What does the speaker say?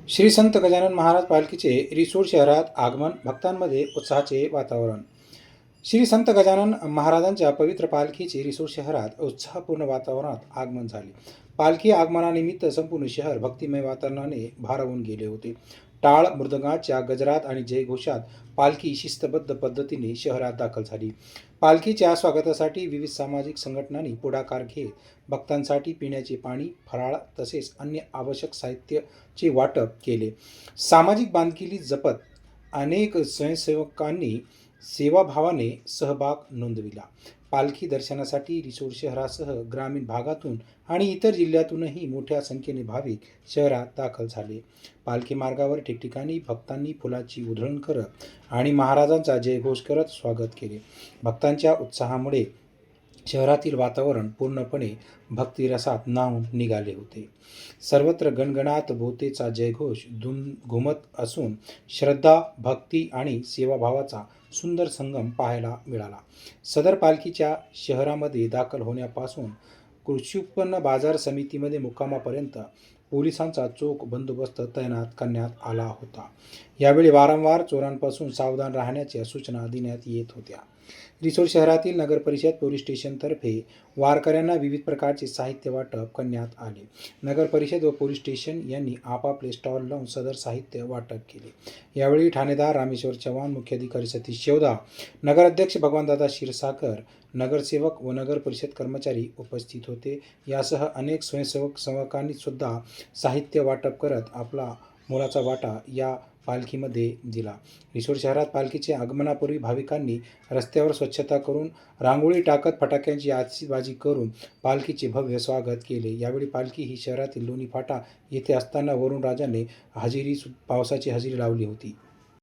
श्री संत गजानन महाराज पालखीचे रिसोड शहरात आगमन, भक्तांमध्ये उत्साहाचे वातावरण. श्री संत गजानन महाराजांच्या पवित्र पालखीचे रिसोड शहरात उत्साहपूर्ण वातावरणात आगमन झाले. पालखी आगमनानिमित्त संपूर्ण शहर भक्तिमय वातावरणाने भारावून गेले होते. टाळ मृदंगाच्या गजरात आणि जयघोषात पालखी शिस्तबद्ध पद्धतीने शहरात दाखल झाली. पालखीच्या स्वागतासाठी विविध सामाजिक संघटनांनी पुढाकार घेत भक्तांसाठी पिण्याचे पाणी, फराळ तसेच अन्य आवश्यक साहित्याचे वाटप केले. सामाजिक बांधिलकी जपत अनेक स्वयंसेवकांनी सेवाभावाने सहभाग नोंदविला. पालखी दर्शनासाठी रिसोड शहरासह ग्रामीण भागातून आणि इतर जिल्ह्यातूनही मोठ्या संख्येने भाविक शहरात दाखल झाले. पालखी मार्गावर ठिकठिकाणी भक्तांनी फुलाची उधळण करत आणि महाराजांचा जयघोष करत स्वागत केले. भक्तांच्या उत्साहामुळे शहरातील वातावरण पूर्णपणे भक्तिरसात न्हाऊन निघाले होते. सर्वत्र गणगणात भोवतेचा जयघोष घुमत असून श्रद्धा, भक्ती आणि सेवाभावाचा सुंदर संगम पाहायला मिळाला. सदर पालखीच्या शहरामध्ये दाखल होण्यापासून कृषी उत्पन्न बाजार समितीमध्ये मुक्कामापर्यंत पोलिसांचा चोख बंदोबस्त तैनात करण्यात आला होता. यावेळी वारंवार चोरांपासून सावधान राहण्याच्या सूचना देण्यात येत होत्या. रिसोड शहरातील नगरपरिषद पोलीस स्टेशनतर्फे वारकऱ्यांना विविध प्रकारचे साहित्य वाटप करण्यात आले. नगरपरिषद व पोलीस स्टेशन यांनी आपापले स्टॉल लावून सदर साहित्य वाटप केले. यावेळी ठाणेदार रामेश्वर चव्हाण, मुख्याधिकारी सतीश शेवदा, नगराध्यक्ष भगवानदादा क्षीरसागर, नगरसेवक व नगर परिषद कर्मचारी उपस्थित होते. यासह अनेक स्वयंसेवकांनी सुद्धा साहित्य वाटप करत आपला मोलाचा वाटा या पालखीमध्ये दिला. रिसोड शहरात पालखीच्या आगमनापूर्वी भाविकांनी रस्त्यावर स्वच्छता करून, रांगोळी टाकत, फटाक्यांची आतिषबाजी करून पालखीचे भव्य स्वागत केले. यावेळी पालखी ही शहरातील लोणी फाटा येथे असताना वरुणराजाने पावसाची हजेरी लावली होती.